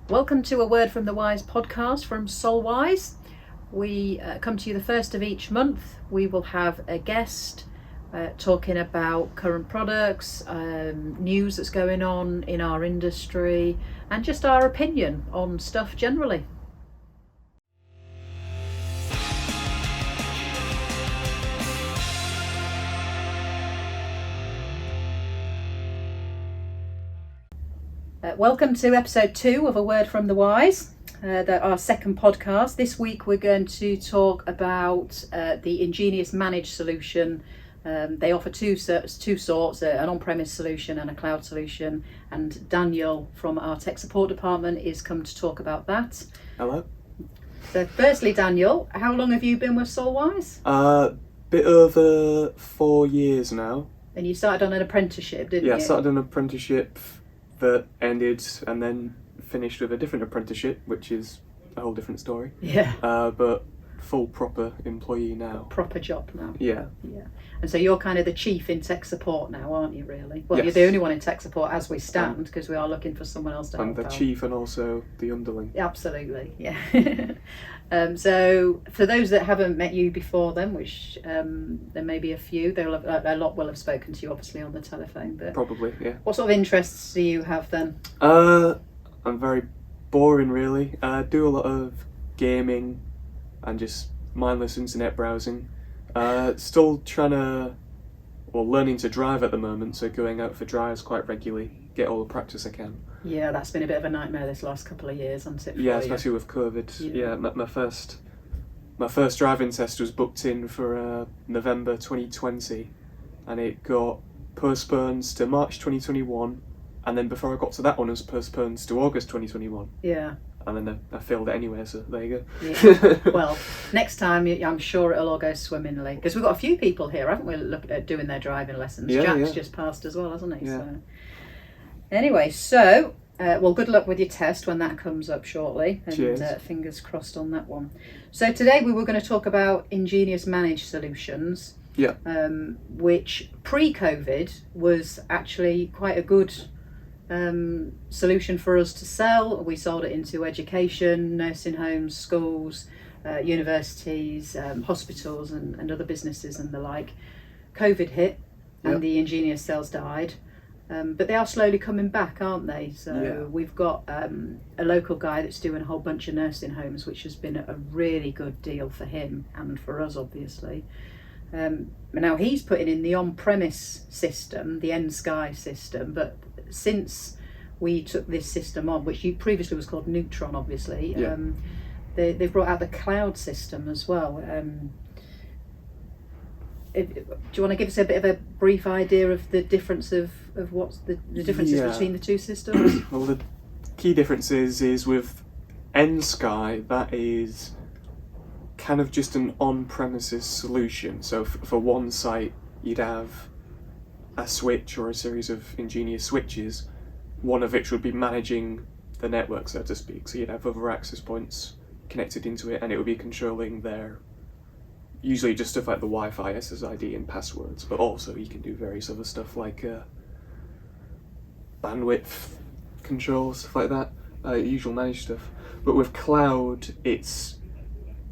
Welcome to A Word from the Wise podcast from Solwise. We come to you the first of each month. We will have a guest talking about current products, news that's going on in our industry, and just our opinion on stuff generally. Welcome to episode 2 of A Word from the Wise, our second podcast. This week we're going to talk about the EnGenius Managed solution. They offer two sorts, an on-premise solution and a cloud solution. And Daniel from our tech support department is come to talk about that. Hello. So firstly, Daniel, how long have you been with Solwise? Bit over 4 years now. And you started on an apprenticeship, didn't you? Yeah, I started an apprenticeship that ended and then finished with a different apprenticeship, which is a whole different story. Yeah. But full proper employee now. Proper job now. Yeah. Yeah. And so you're kind of the chief in tech support now, aren't you, really? Well, Yes. You're the only one in tech support as we stand, because we are looking for someone else to help I'm the out. chief and also the underling. Absolutely, yeah. So for those that haven't met you before then, which there may be a few, a lot will have spoken to you obviously on the telephone, but Probably, yeah. what sort of interests do you have then? I'm very boring, really. I do a lot of gaming and just mindless internet browsing. Still learning to drive at the moment, so going out for drives quite regularly, get all the practice I can. Yeah, that's been a bit of a nightmare this last couple of years, hasn't it? for Yeah, you? especially with COVID. Yeah, my first driving test was booked in for November 2020, and it got postponed to March 2021, and then before I got to that one, it was postponed to August 2021. Yeah. And then I failed it anyway, so there you go. Yeah. Well, next time I'm sure it'll all go swimmingly, because we've got a few people here, haven't we, looking at doing their driving lessons. Yeah, Jack's yeah. just passed as well, hasn't he? Yeah. So anyway, so well, good luck with your test when that comes up shortly, and Cheers. Fingers crossed on that one. So today we were going to talk about EnGenius Managed solutions, Yeah. which pre-COVID was actually quite a good solution for us to sell. We sold it into education, nursing homes, schools, universities, hospitals and other businesses and the like. COVID hit and Yep. the EnGenius sales died, but they are slowly coming back, aren't they? So Yeah. we've got a local guy that's doing a whole bunch of nursing homes, which has been a really good deal for him and for us, obviously. Now he's putting in the on-premise system, the N-Sky system, but since we took this system on, which previously was called Neutron, obviously, Yeah. they've brought out the cloud system as well. Do you want to give us a bit of a brief idea of the difference of what's the differences Yeah. between the two systems? Well, the key difference is with EnSky, that is kind of just an on-premises solution. So for one site, you'd have a switch or a series of EnGenius switches, one of which would be managing the network, so to speak. So you'd have other access points connected into it, and it would be controlling their, usually just stuff like the Wi-Fi, SSID and passwords, but also you can do various other stuff like bandwidth control, stuff like that, usual managed stuff. But with cloud, it's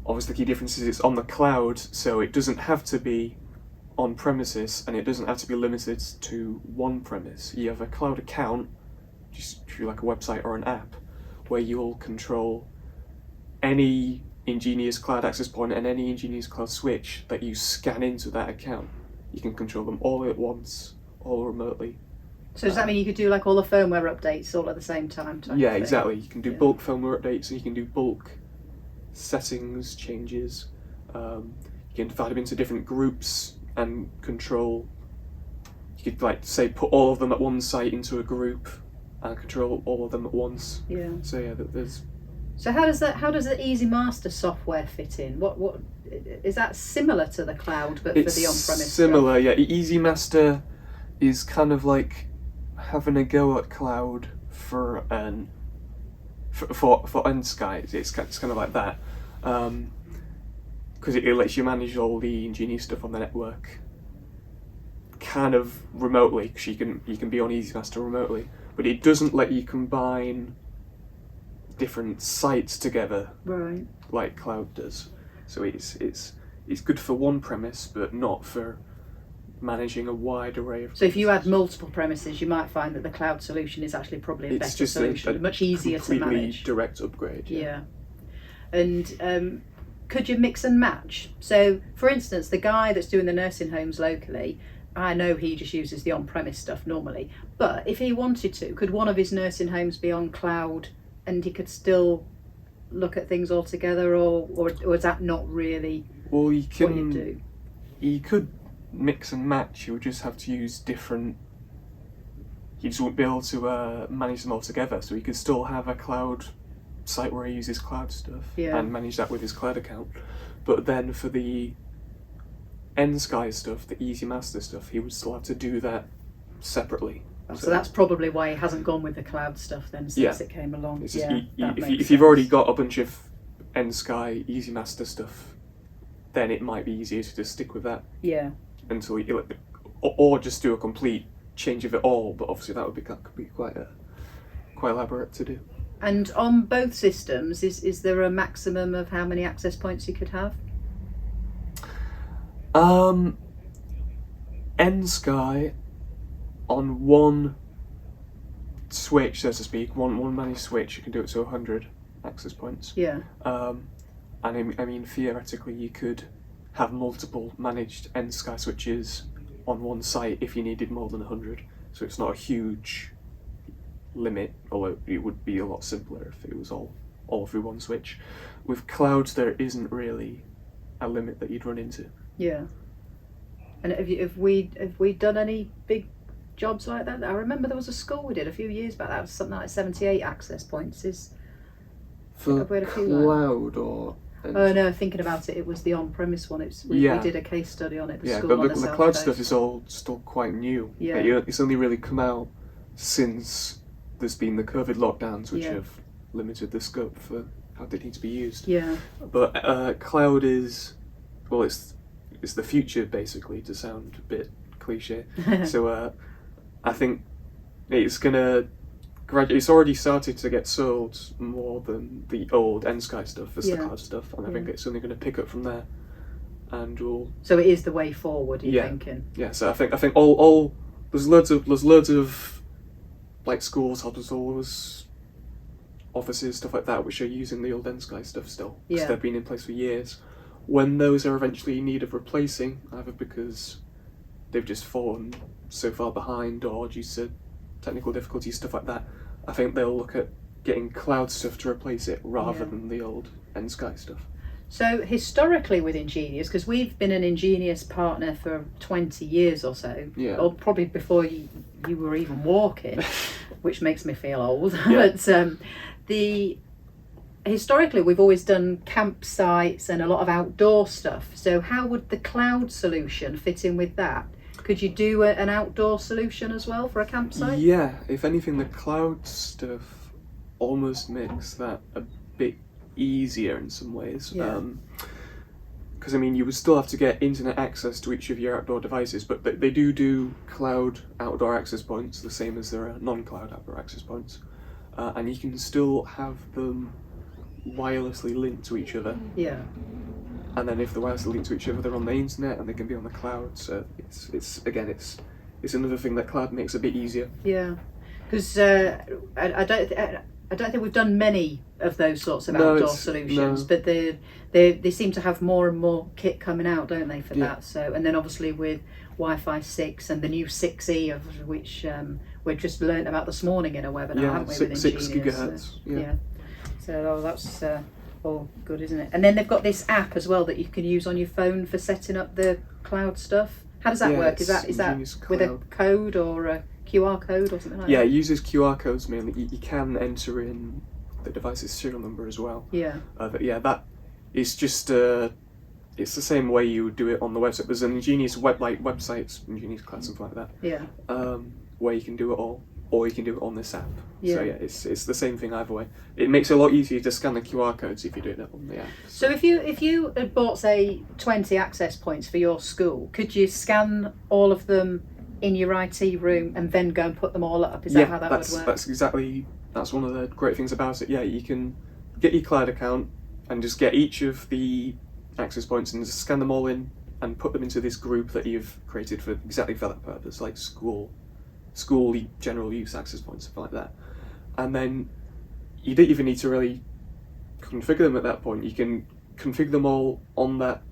obviously the key difference is it's on the cloud, so it doesn't have to be on premises, and it doesn't have to be limited to one premise. You have a cloud account, just through like a website or an app, where you'll control any EnGenius cloud access point and any EnGenius cloud switch that you scan into that account. You can control them all at once, all remotely. So does that mean you could do like all the firmware updates all at the same time? type Yeah, of thing? exactly. You can do Yeah. bulk firmware updates, and you can do bulk settings changes. You can divide them into different groups and control. You could like say put all of them at one site into a group and control all of them at once. Yeah. So yeah, there's. So how does the Easy Master software fit in? What is that similar to the cloud, but It's for the on-premise? similar, yeah. Easy Master is kind of like having a go at cloud for EnSky. It's kind of like that, because it lets you manage all the EnGenius stuff on the network, kind of remotely. Because you can be on Easy Master remotely, but it doesn't let you combine different sites together, Right. like cloud does. So it's good for one premise, but not for managing a wide array of. So if you had multiple premises, you might find that the cloud solution is actually probably a It's better just solution, much easier to completely manage. direct upgrade. Yeah. And could you mix and match? So, for instance, the guy that's doing the nursing homes locally, I know he just uses the on-premise stuff normally. But if he wanted to, could one of his nursing homes be on cloud, and he could still look at things all together, or is that not really Well, you what you do? You could mix and match. You would just have to use different. You just wouldn't be able to manage them all together. So you could still have a cloud site where he uses cloud stuff and manage that with his cloud account. But then for the EnSky stuff, the Easy Master stuff, he would still have to do that separately. So that's probably why he hasn't gone with the cloud stuff then since it came along. It's just, That makes if you've already sense. got a bunch of EnSky Easy Master stuff, then it might be easier to just stick with that Yeah. until you, or just do a complete change of it all. But obviously that would be quite elaborate to do. And on both systems, is there a maximum of how many access points you could have? EnSky on one switch, so to speak, one managed switch, you can do it to 100 access points. Yeah. And I mean, theoretically, you could have multiple managed EnSky switches on one site if you needed more than 100. So it's not a huge limit, although it would be a lot simpler if it was all through one switch. With clouds, there isn't really a limit that you'd run into. Yeah. And have we done any big jobs like that? I remember there was a school we did a few years back that was something like 78 access points. For Have we had a few like cloud or... Oh no, thinking about it, it was the on-premise one. We did a case study on it. The school but on the South cloud Coast. stuff is all still quite new. Yeah. It's only really come out since there's been the COVID lockdowns, which have limited the scope for how they need to be used. Yeah. But cloud is, well, it's the future, basically, to sound a bit cliche. So I think it's gonna it's already started to get sold more than the old EnSky stuff as the cloud stuff, and I think it's only going to pick up from there. And so it is the way forward. You're thinking? Yeah. So I think all there's loads of like schools, hospitals, offices, stuff like that, which are using the old EnSky stuff still because they've been in place for years. When those are eventually in need of replacing, either because they've just fallen so far behind or due to technical difficulties, stuff like that, I think they'll look at getting cloud stuff to replace it rather than the old EnSky stuff. So historically with EnGenius, because we've been an EnGenius partner for 20 years or so, or probably before you were even walking, which makes me feel old, but historically we've always done campsites and a lot of outdoor stuff. So how would the cloud solution fit in with that? Could you do an outdoor solution as well for a campsite? Yeah, if anything, the cloud stuff almost makes that a bit easier in some ways. Because I mean, you would still have to get internet access to each of your outdoor devices, but they do cloud outdoor access points the same as there are non-cloud outdoor access points, and you can still have them wirelessly linked to each other. Yeah. And then if they're wirelessly linked to each other, they're on the internet and they can be on the cloud. So it's another thing that cloud makes a bit easier. Yeah, because I don't think we've done many of those sorts of outdoor solutions, but they seem to have more and more kit coming out, don't they, for that? So, and then obviously with Wi-Fi 6 and the new 6E, of which we've just learnt about this morning in a webinar, haven't we? With 6 EnGenius, gigahertz. So that's all good, isn't it? And then they've got this app as well that you can use on your phone for setting up the cloud stuff. How does that work? Is that with a code or a QR code or something like that? Yeah, it uses QR codes mainly. You can enter in the device's serial number as well. Yeah. That is just it's the same way you would do it on the website. There's an EnGenius websites, EnGenius Cloud, something like that. Yeah. Where you can do it all, or you can do it on this app. Yeah. So yeah, it's the same thing either way. It makes it a lot easier to scan the QR codes if you're doing it on the app. So if you had bought, say, 20 access points for your school, could you scan all of them in your IT room and then go and put them all up? Is that how that would work? That's one of the great things about it. Yeah, you can get your cloud account and just get each of the access points and just scan them all in and put them into this group that you've created for exactly for that purpose, like school general use access points, something like that. And then you don't even need to really configure them at that point. You can configure them all on that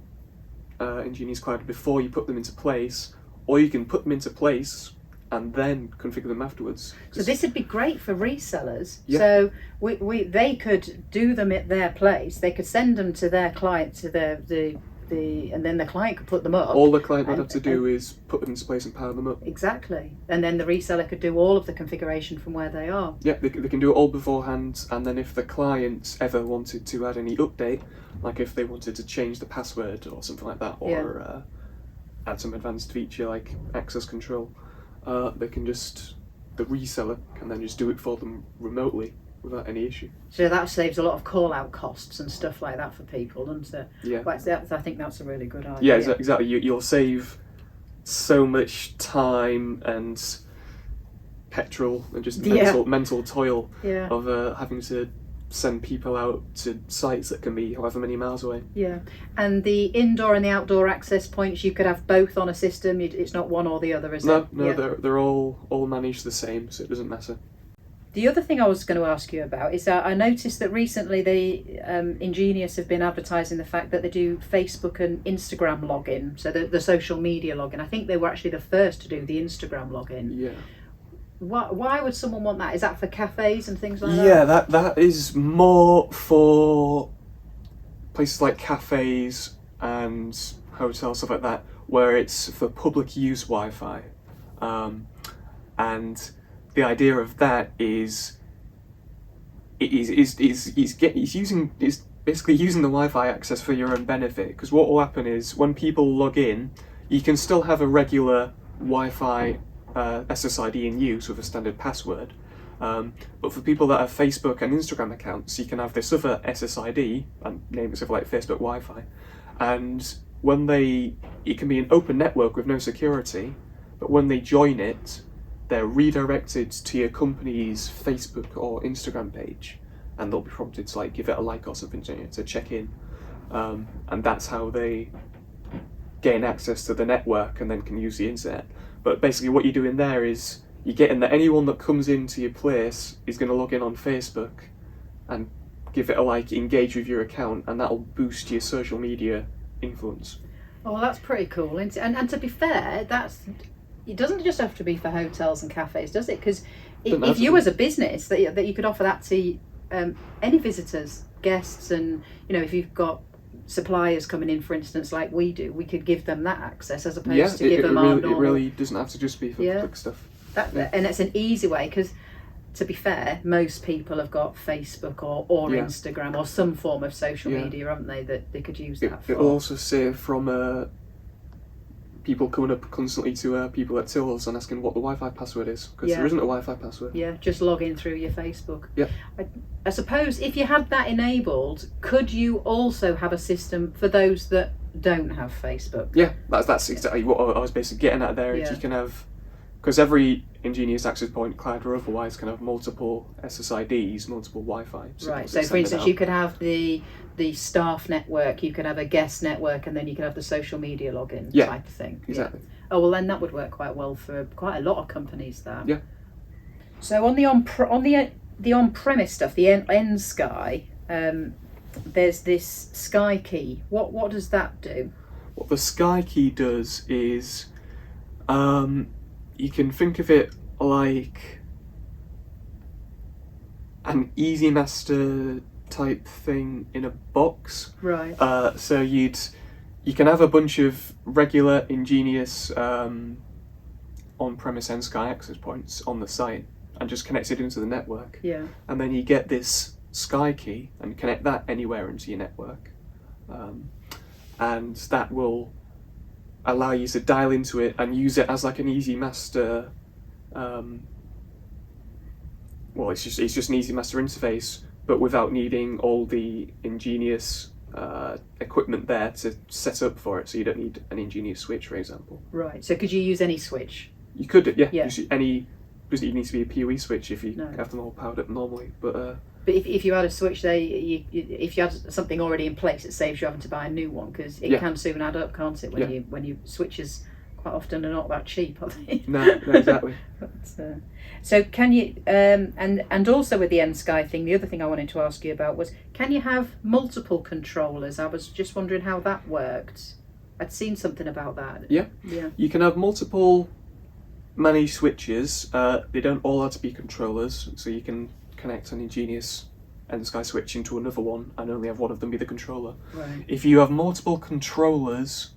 EnGenius Cloud before you put them into place, or you can put them into place and then configure them afterwards. So this would be great for resellers. Yeah. So they could do them at their place. They could send them to their client, to and then the client could put them up. All the client would have to do is put them into place and power them up. Exactly. And then the reseller could do all of the configuration from where they are. Yeah, they can do it all beforehand, and then if the client ever wanted to add any update, like if they wanted to change the password or something like that, or add some advanced feature like access control, the reseller can then just do it for them remotely without any issue. So that saves a lot of call-out costs and stuff like that for people, doesn't it? Yeah. I think that's a really good idea. Yeah, exactly. You'll save so much time and petrol and just mental toil of having to send people out to sites that can be however many miles away. Yeah, and the indoor and the outdoor access points, you could have both on a system. It's not one or the other, is it? No, they're all managed the same, so it doesn't matter. The other thing I was going to ask you about is that I noticed that recently EnGenius have been advertising the fact that they do Facebook and Instagram login, so the social media login. I think they were actually the first to do the Instagram login. Yeah. Why would someone want that? Is that for cafes and things like that? Yeah, that is more for places like cafes and hotels, stuff like that, where it's for public use Wi-Fi, and the idea of that is basically using the Wi-Fi access for your own benefit. Because what will happen is when people log in, you can still have a regular Wi-Fi SSID in use with a standard password. But for people that have Facebook and Instagram accounts, you can have this other SSID and name it something like Facebook Wi-Fi. And it can be an open network with no security, but when they join it, they're redirected to your company's Facebook or Instagram page, and they'll be prompted to give it a like or something to check in, and that's how they gain access to the network and then can use the internet. But basically what you're doing there is you're getting that anyone that comes into your place is going to log in on Facebook and give it a like, engage with your account, and that'll boost your social media influence. Oh, that's pretty cool. And to be fair, it doesn't just have to be for hotels and cafes, does it? Because if you as a business, that you could offer that to any visitors, guests, and if you've got suppliers coming in, for instance, like we do, we could give them that access as opposed to give them our normal. It really doesn't have to just be for public stuff. And it's an easy way, because to be fair, most people have got Facebook or Instagram or some form of social media, haven't they, that they could use that for. It'll also save from people coming up constantly to people at tills and asking what the Wi-Fi password is, because there isn't a Wi-Fi password. Yeah, just log in through your Facebook. Yeah. I suppose if you had that enabled, could you also have a system for those that don't have Facebook? Yeah, that's exactly what I was basically getting at there. Is you can have, because every EnGenius access point, cloud or otherwise, can have multiple SSIDs, multiple Wi-Fi. Right. So, for instance, you could have the staff network, you could have a guest network, and then you could have the social media login type of thing. Exactly. Yeah. Oh well, then that would work quite well for quite a lot of companies. That. Yeah. So on the on-premise stuff, the nSky, there's this Sky Key. What does that do? What the Sky Key does is, you can think of it like an Easy Master type thing in a box. Right. So you can have a bunch of regular EnGenius on-premise nSky access points on the site and just connect it into the network. Yeah. And then you get this Sky Key and connect that anywhere into your network, and that will allow you to dial into it and use it as like an Easy Master. It's just an Easy Master interface, but without needing all the EnGenius equipment there to set up for it. So you don't need an EnGenius switch, for example. Right. So could you use any switch? You could, yeah. Yeah. Doesn't need to be a PoE switch if you No. have them all powered up normally. But if you had a switch there, if you had something already in place, it saves you having to buy a new one, because it Yeah. can soon add up, can't it? When Yeah. you switches quite often are not that cheap, are they? no, exactly. But, so can you and also with the EnSky thing, the other thing I wanted to ask you about was, can you have multiple controllers? I was just wondering how that worked. I'd seen something about that. Yeah. Yeah. You can have multiple managed switches. They don't all have to be controllers, so you can connect an EnGenius EnSky switch into another one and only have one of them be the controller. Right. If you have multiple controllers,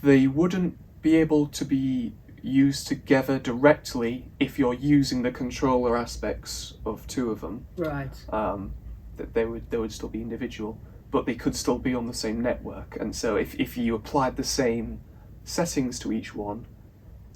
they wouldn't be able to be used together directly if you're using the controller aspects of two of them. Right. That they would still be individual, but they could still be on the same network. And so if you applied the same settings to each one,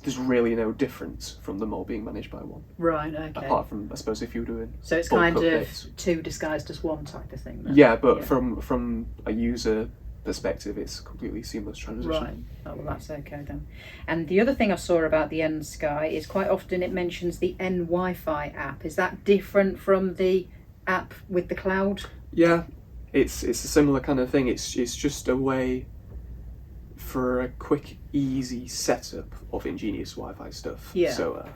there's really no difference from them all being managed by one. Right. Okay. Apart from, I suppose, if you were doing So it's bulk kind of updates. two disguised as one type of thing then. Yeah, but Yeah. from a user perspective, it's a completely seamless transition. Right. Oh, well, that's okay then. And the other thing I saw about the EnSky is quite often it mentions the EnWiFi app. Is that different from the app with the cloud? Yeah, it's a similar kind of thing. It's just a way for a quick, easy setup of EnGenius Wi-Fi stuff. Yeah. So,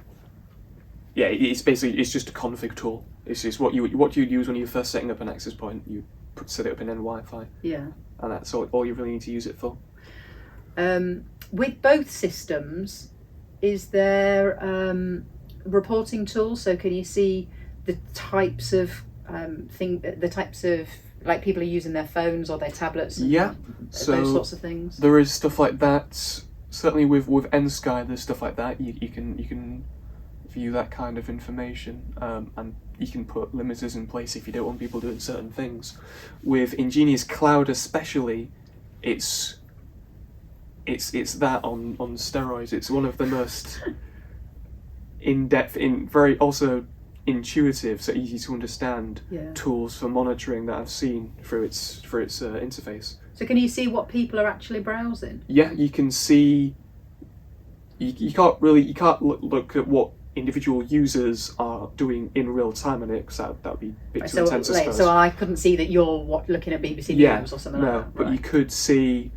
yeah, it's just a config tool. It's just what you use when you're first setting up an access point. You set it up in EnWiFi, Yeah. and that's all you really need to use it for. With both systems, is there reporting tools? So can you see the types of like people are using their phones or their tablets? And Yeah, those so sorts of things. there is stuff like that. Certainly with EnSky, there's stuff like that. You can view that kind of information, and you can put limiters in place if you don't want people doing certain things. With EnGenius Cloud especially, it's that on steroids. It's one of the most in-depth, very also intuitive, so easy to understand Yeah. tools for monitoring that I've seen through its interface. So can you see what people are actually browsing? Yeah, you can see. You can't look at what individual users are doing in real time on it, because that would be a bit too intense, I suppose. So I couldn't see that you're looking at BBC News or something like that. But Right. you could see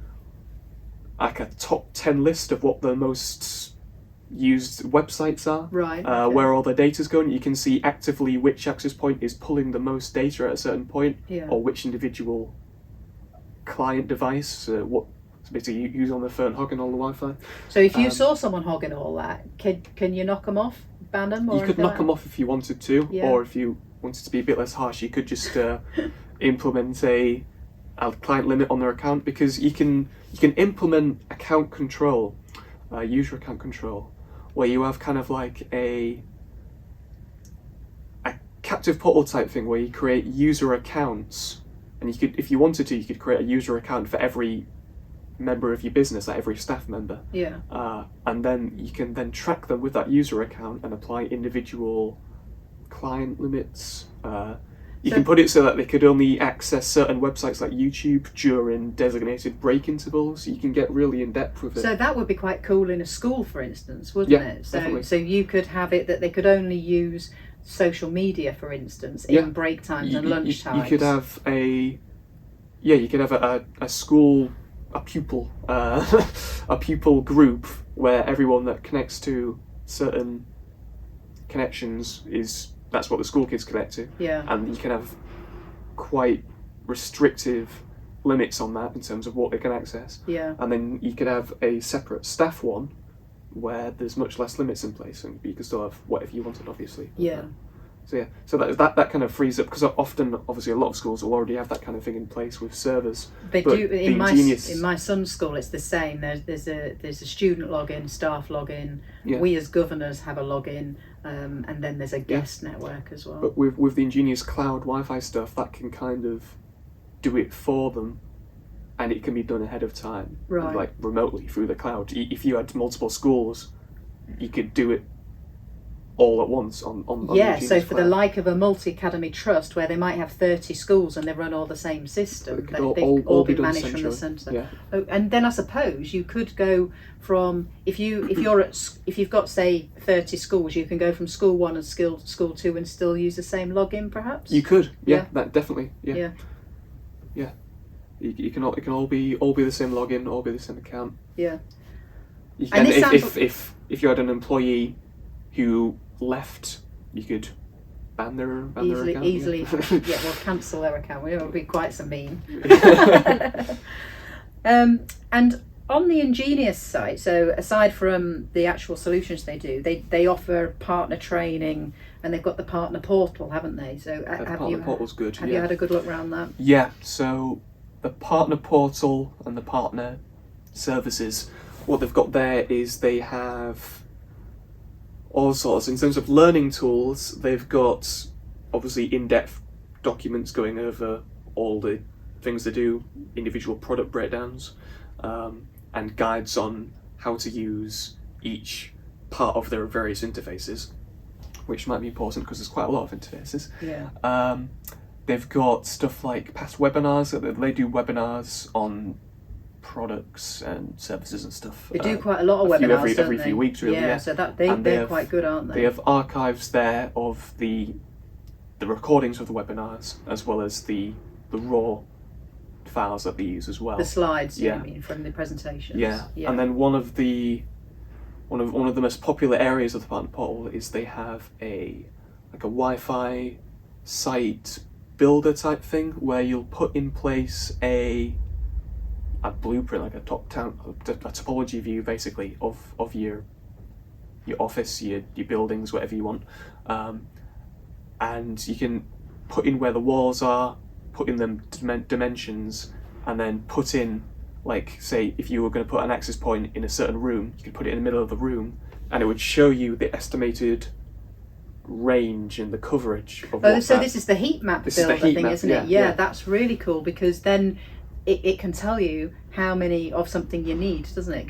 like a top 10 list of what the most used websites are, Right. Okay. where all the data's going. You can see actively which access point is pulling the most data at a certain point, Yeah. or which individual client device, what basically you use on the phone hogging all the Wi-Fi. So if you saw someone hogging all that, can you knock them off, ban them? Or You could knock them off if you wanted to, Yeah. or if you wanted to be a bit less harsh, you could just implement a client limit on their account, because you can implement account control, user account control, where you have kind of like a captive portal type thing where you create user accounts, and you could, if you wanted to, you could create a user account for every member of your business, like every staff member. Yeah. And then you can then track them with that user account and apply individual client limits. You can put it so that they could only access certain websites like YouTube during designated break intervals. You can get really in depth with it. So that would be quite cool in a school, for instance, wouldn't Yeah, it? So definitely. so you could have it that they could only use social media, for instance, in break times and lunch times. You could have a school, a pupil, a pupil group where everyone that connects to certain connections that's what the school kids connect to. Yeah. And you can have quite restrictive limits on that in terms of what they can access. Yeah. And then you could have a separate staff one where there's much less limits in place, and you can still have whatever you wanted, obviously. Yeah. So that kind of frees up, because often, obviously, a lot of schools will already have that kind of thing in place with servers. They But do being in my EnGenius- in my son's school. It's the same. There's a student login, staff login. Yeah. We as governors have a login, and then there's a guest network as well. But with the EnGenius Cloud Wi-Fi stuff, that can kind of do it for them, and it can be done ahead of time, Right. like remotely through the cloud. If you had multiple schools, you could do it all at once on Yeah, the so EnGenius for the cloud. like of a multi-academy trust where they might have 30 schools and they run all the same system, They could they all be be done managed from the centrally. centre. Yeah. Oh, and then I suppose you could go from if you've got say 30 schools, you can go from school 1 and school 2 and still use the same login, perhaps. You could, yeah, Yeah. that definitely, yeah. You can all be the same login, all be the same account. Yeah. You And can, this sounds if you had an employee who left, you could ban their account. Easily, Yeah. yeah, we'll cancel their account. It would be quite so mean. And on the EnGenius site, so aside from the actual solutions they do, they offer partner training, and they've got the partner portal, haven't they? So Partner portal's good. have you had a good look around that? Yeah, so the partner portal and the partner services, what they've got there is they have all sorts. In terms of learning tools, they've got obviously in-depth documents going over all the things they do, individual product breakdowns, and guides on how to use each part of their various interfaces, which might be important because there's quite a lot of interfaces. Yeah. They've got stuff like past webinars. They do webinars on products and services and stuff. They do quite a lot of webinars, every don't they? few weeks, really. Yeah, so that they're quite good, aren't they? They have archives there of the recordings of the webinars, as well as the raw files that they use as well. The slides, Yeah. you mean, from the presentations. Yeah. And then one of the most popular areas of the partner portal is they have a Wi-Fi site builder type thing where you'll put in place a blueprint, like a topology view, basically of your office, your buildings, whatever you want, and you can put in where the walls are, put in them dimensions, and then put in, like, say if you were going to put an access point in a certain room, you could put it in the middle of the room, and it would show you the estimated range and the coverage of this is the heat map builder thing, isn't it? Yeah, that's really cool, because then it can tell you how many of something you need, doesn't it?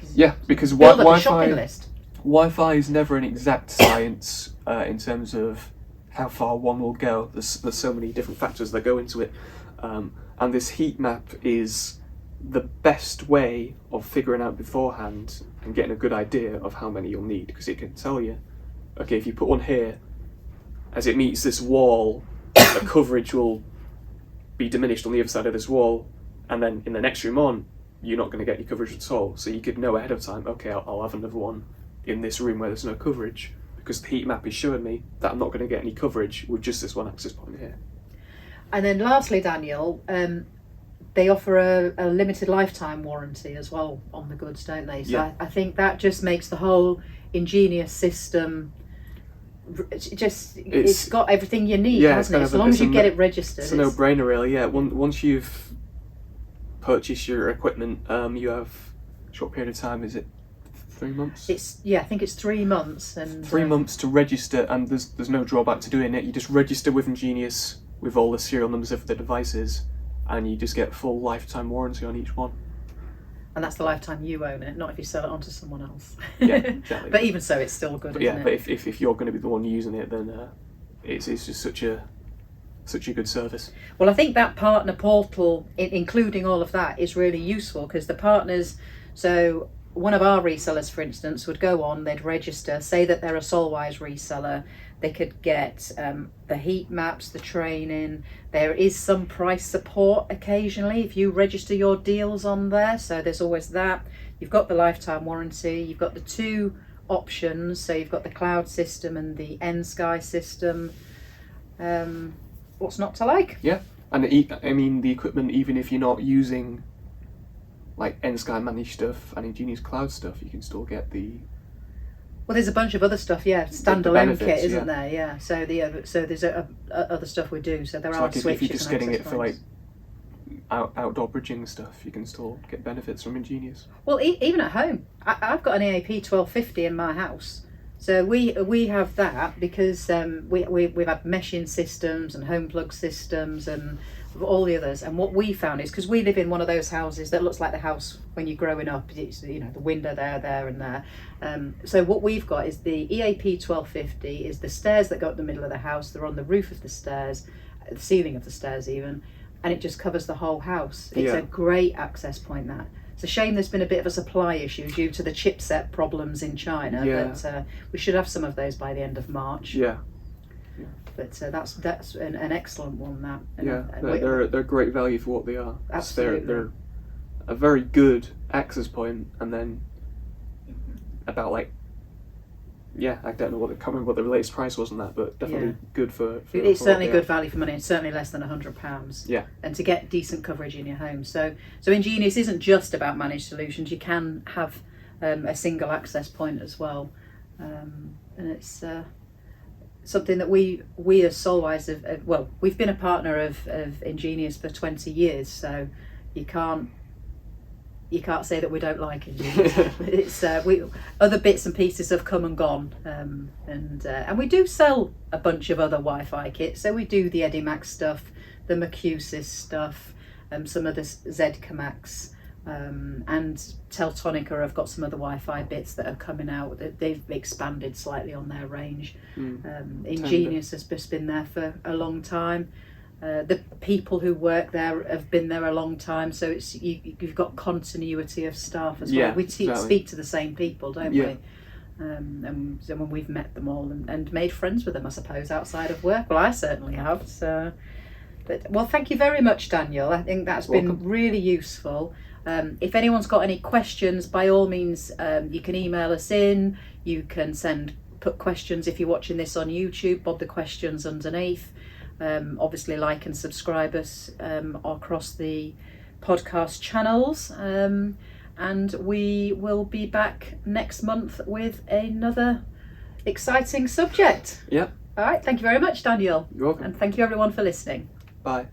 Because build up a shopping list. Wi-Fi is never an exact science in terms of how far one will go. There's so many different factors that go into it, and this heat map is the best way of figuring out beforehand and getting a good idea of how many you'll need, because it can tell you, okay, if you put one here, as it meets this wall, the coverage will be diminished on the other side of this wall, and then in the next room on, you're not going to get any coverage at all. So you could know ahead of time, okay, I'll have another one in this room where there's no coverage, because the heat map is showing me that I'm not going to get any coverage with just this one access point here. And then lastly, Daniel, they offer a limited lifetime warranty as well on the goods, don't they? So Yeah. I think that just makes the whole EnGenius system, it's got everything you need, hasn't it? As long as you get it registered. It's a no-brainer, really, yeah. Once you've purchased your equipment, you have a short period of time, is it 3 months? I think it's 3 months. And 3 months to register, and there's no drawback to doing it. You just register with EnGenius with all the serial numbers of the devices, and you just get full lifetime warranty on each one. And that's the lifetime you own it, not if you sell it on to someone else. Yeah, exactly. But even so, it's still good, isn't it? But if you're going to be the one using it, then it's just such a good service. Well, I think that partner portal, including all of that, is really useful, because the partners, so one of our resellers, for instance, would go on, they'd register, say that they're a Solwise reseller, they could get the heat maps, the training. There is some price support occasionally if you register your deals on there, so there's always that. You've got the lifetime warranty, you've got the 2 options, so you've got the cloud system and the N-Sky system. What's not to like? Yeah, and the equipment, even if you're not using like N-Sky managed stuff and EnGenius cloud stuff, you can still get the. Well, there's a bunch of other stuff, standalone kit, isn't there? Yeah. So there's other stuff we do. So there are like switches. If you're just getting it points. for like outdoor bridging stuff, you can still get benefits from EnGenius. Well, even at home, I've got an EAP 1250 in my house, So we have that because we've had meshing systems and home plug systems and all the others. And what we found is, because we live in one of those houses that looks like the house when you're growing up, it's, the window there and there. So what we've got is the EAP 1250 is the stairs that go up the middle of the house. They're on the roof of the stairs, the ceiling of the stairs even, and it just covers the whole house. It's a great access point, that. It's a shame there's been a bit of a supply issue due to the chipset problems in China, but we should have some of those by the end of March. But that's an excellent one. That they're great value for what they are. Absolutely, they're a very good access point, and then about I don't know can't remember what the latest price was on that, but definitely good for it's certainly good value for money. It's certainly less than £100. Yeah, and to get decent coverage in your home. So EnGenius isn't just about managed solutions. You can have a single access point as well, and it's something that we as Solwise have we've been a partner of EnGenius for 20 years. So you can't say that we don't like it. It's other bits and pieces have come and gone, and we do sell a bunch of other Wi-Fi kits. So we do the Edimax stuff, the Macusis stuff, some of the Zcamax, and Teltonica have got some other Wi-Fi bits that are coming out. They've expanded slightly on their range. EnGenius has just been there for a long time. The people who work there have been there a long time, so it's you've got continuity of staff as well. We speak to the same people, don't we? And when we've met them all and made friends with them, I suppose, outside of work. Well, I certainly have. So, well, thank you very much, Daniel. I think that's been really useful. If anyone's got any questions, by all means, you can email us in. You can put questions if you're watching this on YouTube. Bob the questions underneath. Obviously like and subscribe us across the podcast channels, and we will be back next month with another exciting subject. All right, thank you very much, Daniel. You're welcome. And thank you everyone for listening. Bye.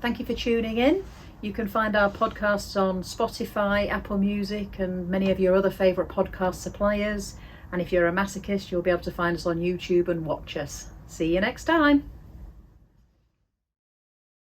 Thank you for tuning in. You can find our podcasts on Spotify, Apple Music, and many of your other favourite podcast suppliers. And if you're a masochist, you'll be able to find us on YouTube and watch us. See you next time.